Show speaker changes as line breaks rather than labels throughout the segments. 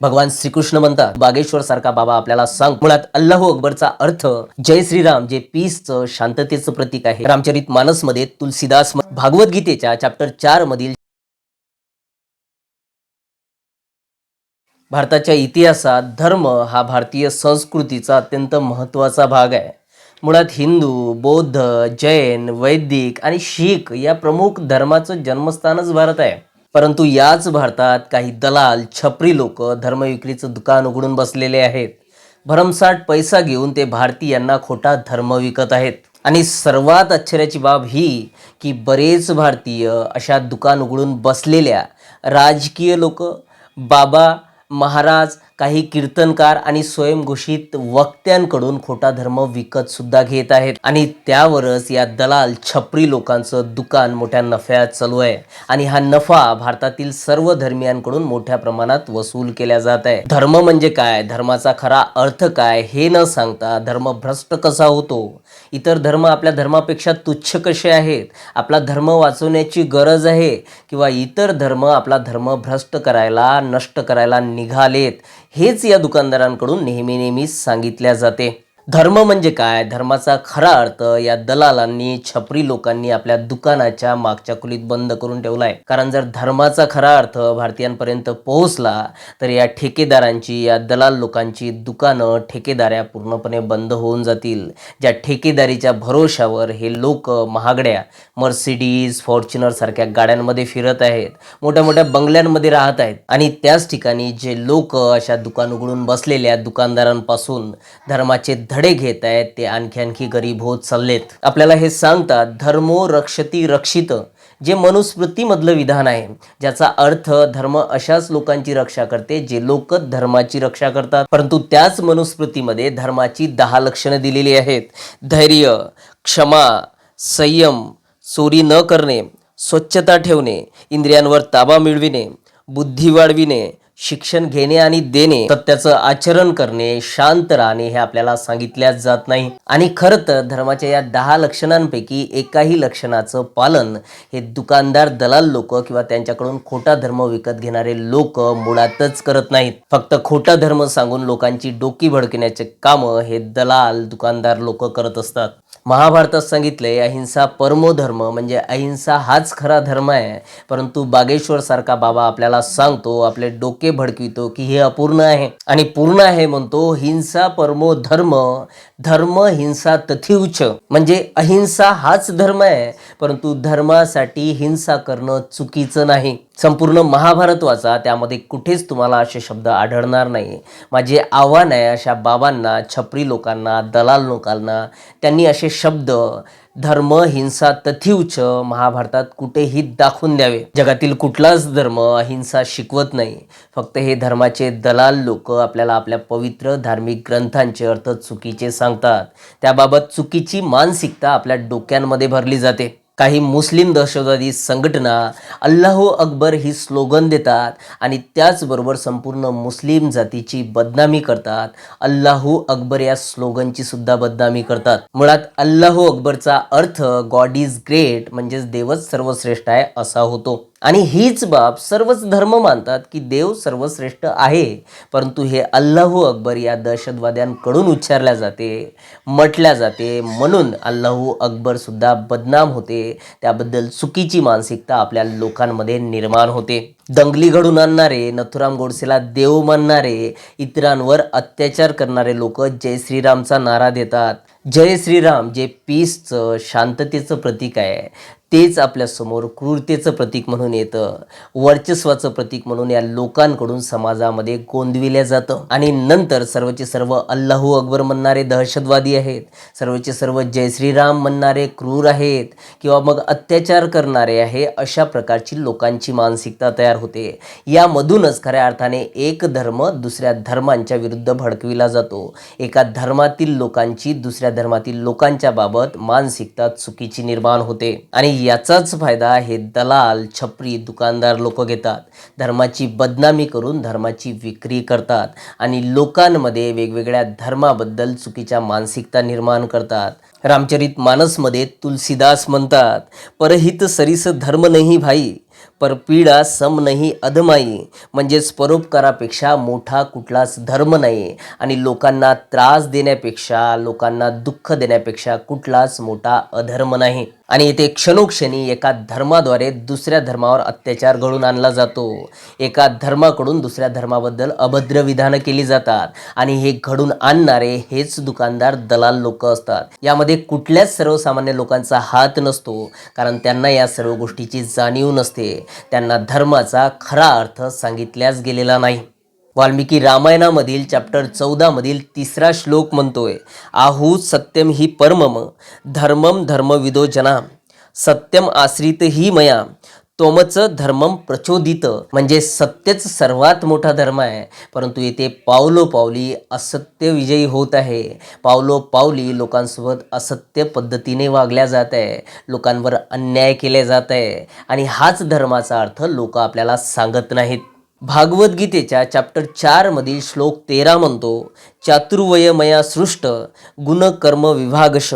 भगवान श्रीकृष्ण म्हणतात बागेश्वर सारखा बाबा आपल्याला सांग. मुळात अल्लाहू अकबरचा अर्थ जय श्रीराम, जे पीसचं शांततेचं प्रतीक आहे. रामचरित मानस मध्ये तुलसीदास भागवत गीतेच्या चॅप्टर 4 मधील भारताच्या इतिहासात धर्म हा भारतीय संस्कृतीचा अत्यंत महत्त्वाचा भाग आहे. मुळात हिंदू, बौद्ध, जैन, वैदिक आणि शीख या प्रमुख धर्माचं जन्मस्थानच भारत आहे. परंतु याच भारतात काही दलाल, छपरी लोक धर्मविक्रीचं दुकान उघडून बसलेले आहेत. भरमसाठ पैसा घेऊन ते भारतीयांना खोटा धर्म विकत आहेत. आणि सर्वात आश्चर्याची बाब ही की बरेच भारतीय अशा दुकान उघडून बसलेल्या राजकीय लोक, बाबा, महाराज, काही कीर्तनकार आणि स्वयंघोषित वक्त्यांकडून खोटा धर्म विकत सुद्धा घेत आहेत. आणि त्यावरच या दलाल, छपरी लोकांचं दुकान मोठ्या नफ्यात चालू आहे. आणि हा नफा भारतातील सर्व धर्मियांकडून मोठ्या प्रमाणात वसूल केला जात आहे. धर्म म्हणजे काय, धर्माचा खरा अर्थ काय हे न सांगता धर्म भ्रष्ट कसा होतो, इतर धर्म आपल्या धर्मापेक्षा तुच्छ कसे आहेत, आपला धर्म वाचवण्याची गरज आहे किंवा इतर धर्म आपला धर्म भ्रष्ट करायला, नष्ट करायला निघालेत, हेच या दुकानदारांकडून नेहमी सांगितल्या जाते. धर्म म्हणजे काय, धर्माचा खरा अर्थ या दलालांनी, छपरी लोकांनी आपल्या दुकानाच्या मागच्या खोलीत बंद करून ठेवलाय. कारण जर धर्माचा खरा अर्थ भारतीयांपर्यंत पोहोचला तर या ठेकेदारांची, या दलाल लोकांची दुकानं, ठेकेदाऱ्या पूर्णपणे बंद होऊन जातील. ज्या ठेकेदारीच्या भरोशावर हे लोक महागड्या मर्सिडीज, फॉर्च्युनर सारख्या गाड्यांमध्ये फिरत आहेत, मोठ्या मोठ्या बंगल्यांमध्ये राहत आहेत. आणि त्याच ठिकाणी जे लोक अशा दुकान उघडून बसलेल्या दुकानदारांपासून धर्माचे धडे घेत आहेत ते आणखी गरीब होत चाललेत. आपल्याला हे सांगतात धर्मो रक्षती रक्षित, जे मनुस्मृतीमधलं विधान आहे, ज्याचा अर्थ धर्म अशाच लोकांची रक्षा करते जे लोक धर्माची रक्षा करतात. परंतु त्याच मनुस्मृतीमध्ये धर्माची 10 लक्षणं दिलेली आहेत. धैर्य, क्षमा, संयम, चोरी न करणे, स्वच्छता ठेवणे, इंद्रियांवर ताबा मिळविणे, बुद्धी वाढविणे, शिक्षण घेणे आणि देणे, सत्याचं आचरण करणे, शांत राहणे, हे आपल्याला सांगितल्याच जात नाही. आणि खरं तर धर्माच्या या 10 लक्षणांपैकी एकाही लक्षणाचं पालन हे दुकानदार, दलाल लोक किंवा त्यांच्याकडून खोटा धर्म विकत घेणारे लोक मुळातच करत नाहीत. फक्त खोटा धर्म सांगून लोकांची डोकी भडकण्याचे कामं हे दलाल, दुकानदार लोक करत असतात. महाभारतात सांगितलंय अहिंसा परमो धर्म, म्हणजे अहिंसा हाच खरा धर्म आहे. परंतु बागेश्वर सारखा बाबा आपल्याला सांगतो, आपले डोके भडकवितो की हे अपूर्ण आहे. आणि पूर्ण आहे म्हणतो, हिंसा परमो धर्म, धर्म हिंसा तथिउच, म्हणजे अहिंसा हाच धर्म आहे, परंतु धर्मासाठी हिंसा करणं चुकीचं नाही. संपूर्ण महाभारत वाचा, त्यामध्ये कुठेच तुम्हाला असे शब्द आढळणार नाही. माझे आव्हान आहे अशा बाबांना, छपरी लोकांना, दलाल लोकांना, त्यांनी असे शब्द धर्म हिंसा तथिउच महाभारतात कुठेही दाखवून द्यावे. जगातील कुठलाच धर्म अहिंसा शिकवत नाही. फक्त हे धर्माचे दलाल लोक आपल्याला आपल्या पवित्र धार्मिक ग्रंथांचे अर्थ चुकीचे सांगतात. त्याबाबत चुकीची मानसिकता आपल्या डोक्यांमध्ये भरली जाते. काही मुस्लिम दहशतवादी संघटना अल्लाहू अकबर ही स्लोगन देतात आणि त्याचबरोबर संपूर्ण मुस्लिम जातीची बदनामी करतात. अल्लाहू अकबर या स्लोगनची सुद्धा बदनामी करतात. मुळात अल्लाहू अकबरचा अर्थ गॉड इज ग्रेट, म्हणजेच देवच सर्वश्रेष्ठ आहे असा होतो. आणि हीच बाब सर्वच धर्म मानतात की देव सर्वश्रेष्ठ आहे. परंतु हे अल्लाहू अकबर या दहशतवाद्यांकडून उच्चारल्या जाते, म्हटल्या जाते, म्हणून अल्लाहू अकबर सुद्धा बदनाम होते. त्याबद्दल चुकीची मानसिकता आपल्या लोकांमध्ये निर्माण होते. दंगली घडून आणणारे, नथुराम गोडसेला देव मानणारे, इतरांवर अत्याचार करणारे लोक जय श्रीरामचा नारा देतात. जय श्रीराम जे पीसचं, शांततेचं प्रतीक आहे, तेच आपल्यासमोर क्रूरतेचं प्रतीक म्हणून येतं, वर्चस्वाचं प्रतीक म्हणून या लोकांकडून समाजामध्ये गोंदविल्या जातं. आणि नंतर सर्वचे सर्व अल्लाहू अकबर म्हणणारे दहशतवादी आहेत, सर्वचे सर्व जय श्रीराम म्हणणारे क्रूर आहेत किंवा मग अत्याचार करणारे आहे, अशा प्रकारची लोकांची मानसिकता तयार होते. यामधूनच खऱ्या अर्थाने एक धर्म दुसऱ्या धर्मांच्या विरुद्ध भडकविला जातो. एका धर्मातील लोकांची दुसऱ्या धर्मातील लोकांच्या बाबत मानसिकता चुकीची निर्माण होते. आणि याचाच फायदा हे दलाल, छपरी, दुकानदार लोक घेतात. धर्माची बदनामी करून धर्माची विक्री करतात आणि लोकांमध्ये वेगवेगळ्या धर्माबद्दल चुकीच्या मानसिकता निर्माण करतात. रामचरित मानसमध्ये तुलसीदास म्हणतात, परहित सरिस धर्म नाही भाई, परपीडा सम नाही अधमाई, म्हणजेच परोपकारापेक्षा मोठा कुठलाच धर्म नाही आणि लोकांना त्रास देण्यापेक्षा, लोकांना दुःख देण्यापेक्षा कुठलाच मोठा अधर्म नाही. आणि येथे क्षणोक्षणी एका धर्माद्वारे दुसऱ्या धर्मावर अत्याचार घडून आणला जातो. एका धर्माकडून दुसऱ्या धर्माबद्दल अभद्र विधानं केली जातात आणि हे घडून आणणारे हेच दुकानदार दलाल लोक असतात. यामध्ये कुठल्याच सर्वसामान्य लोकांचा हात नसतो, कारण त्यांना या सर्व गोष्टीची जाणीव नसते. त्यांना धर्माचा खरा अर्थ सांगितल्याच गेलेला नाही. वाल्मिकी रामायणामधील चॅप्टर 14 मधील 3रा श्लोक म्हणतोय, आहू सत्यम ही परमम धर्मम धर्मविदो जना सत्यम आश्रित ही मया तोमच धर्मम प्रचोदित. म्हणजे सत्यच सर्वात मोठा धर्म आहे, परंतु येथे पावलोपावली असत्य विजयी होत आहे. पावलोपावली लोकांसोबत असत्य पद्धतीने वागल्या जात आहे, लोकांवर अन्याय केले जात आहे आणि हाच धर्माचा अर्थ लोक आपल्याला सांगत नाहीत. भागवद्गीतेच्या चॅप्टर 4 मधील श्लोक 13 म्हणतो, चातुर्वय मया सृष्ट गुणकर्म विभागश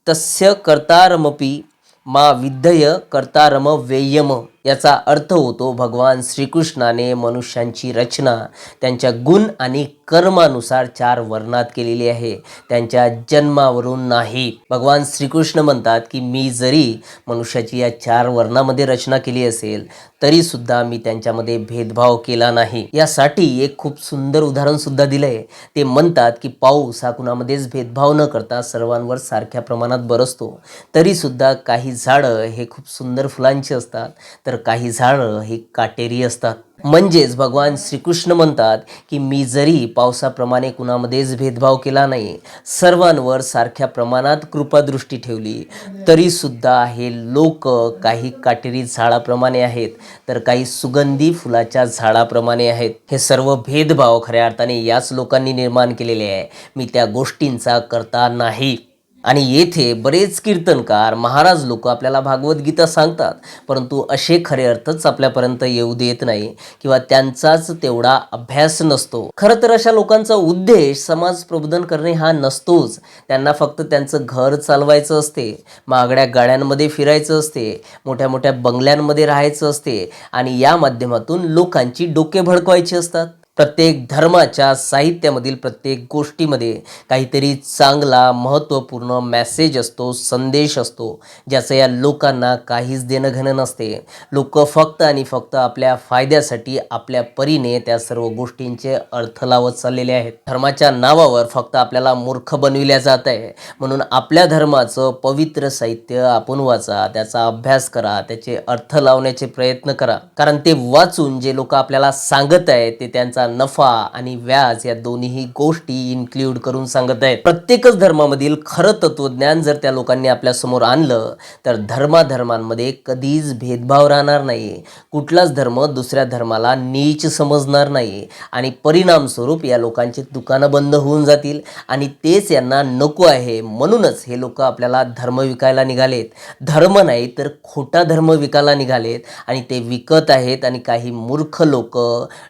तस्य कर्तारमपि मा विद्धय कर्तारम वेयम. याचा अर्थ होतो, भगवान श्रीकृष्णाने मनुष्यांची रचना त्यांच्या गुण आणि कर्मानुसार 4 वर्णात केलेली आहे, त्यांच्या जन्मावरून नाही. भगवान श्रीकृष्ण म्हणतात की मी जरी मनुष्याची या 4 वर्णामध्ये रचना केली असेल तरी सुद्धा मी त्यांच्यामध्ये भेदभाव केला नाही. यासाठी एक खूप सुंदर उदाहरण सुद्धा दिलंय. ते म्हणतात की पाऊस हा कुणामध्येच भेदभाव न करता सर्वांवर सारख्या प्रमाणात बरसतो. तरी सुद्धा काही झाडं हे खूप सुंदर फुलांची असतात, तर काही झाडं ही काटेरी असतात. म्हणजेच भगवान श्रीकृष्ण म्हणतात की मी जरी पावसाप्रमाणे कुणामध्येच भेदभाव केला नाही, सर्वांवर सारख्या प्रमाणात कृपादृष्टी ठेवली, तरी सुद्धा हे लोक काही काटेरी झाडाप्रमाणे आहेत, तर काही सुगंधी फुलाच्या झाडाप्रमाणे आहेत. हे सर्व भेदभाव खऱ्या अर्थाने याच लोकांनी निर्माण केलेले आहे. मी त्या गोष्टींचा करता नाही. आणि येथे बरेच कीर्तनकार महाराज लोक आपल्याला भागवद्गीता सांगतात, परंतु असे खरे अर्थच आपल्यापर्यंत येऊ देत नाही किंवा त्यांचाच तेवढा अभ्यास नसतो. खरं तर अशा लोकांचा उद्देश समाज प्रबोधन करणे हा नसतोच. त्यांना फक्त त्यांचं घर चालवायचं असते, महागड्या गाड्यांमध्ये फिरायचं असते, मोठ्या मोठ्या बंगल्यांमध्ये राहायचं असते आणि या माध्यमातून लोकांची डोके भडकवायची असतात. प्रत्येक धर्माच्या साहित्यामधील प्रत्येक गोष्टीमध्ये काहीतरी चांगला महत्त्वपूर्ण मेसेज असतो, संदेश असतो, ज्याचं या लोकांना काहीच देणं घेणं नसते. लोक फक्त आणि फक्त आपल्या फायद्यासाठी आपल्या परीने त्या सर्व गोष्टींचे अर्थ लावत चाललेले आहेत. धर्माच्या नावावर फक्त आपल्याला मूर्ख बनविल्या जात आहे. म्हणून आपल्या धर्माचं पवित्र साहित्य आपण वाचा, त्याचा अभ्यास करा, त्याचे अर्थ लावण्याचे प्रयत्न करा. कारण ते वाचून जे लोक आपल्याला सांगत आहेत ते त्यांचा नफा आणि व्याज या दोन्ही गोष्टी इन्क्लूड करून सांगत आहेत. प्रत्येकच धर्मामधील खरं तत्वज्ञान जर त्या लोकांनी आपल्या समोर आणलं तर धर्माधर्मांमध्ये कधीच भेदभाव राहणार नाही. कुठलाच धर्म दुसऱ्या धर्माला नीच समजणार नाही आणि परिणामस्वरूप या लोकांची दुकानं बंद होऊन जातील आणि तेच यांना नको आहे. म्हणूनच हे लोक आपल्याला धर्म विकायला निघालेत. धर्म नाही तर खोटा धर्म विकायला निघालेत आणि ते विकत आहेत आणि काही मूर्ख लोक,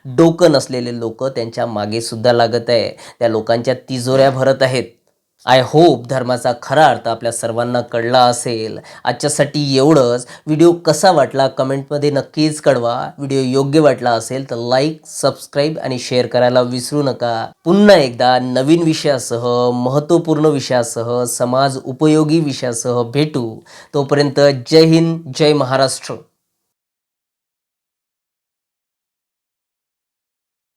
डोकं नसलेले लोक त्यांच्या मागे सुद्धा लागत आहे. त्या लोकांच्या तिजोऱ्या भरत आहेत. आय होप धर्माचा खरा अर्थ आपल्या सर्वांना कळला असेल. आजच्यासाठी एवढंच. व्हिडिओ कसा वाटला कमेंटमध्ये नक्कीच कळवा. व्हिडिओ योग्य वाटला असेल तर लाईक, सबस्क्राईब आणि शेअर करायला विसरू नका. पुन्हा एकदा नवीन विषयासह, महत्त्वपूर्ण विषयासह, समाज उपयोगी विषयासह भेटू. तोपर्यंत जय हिंद, जय महाराष्ट्र.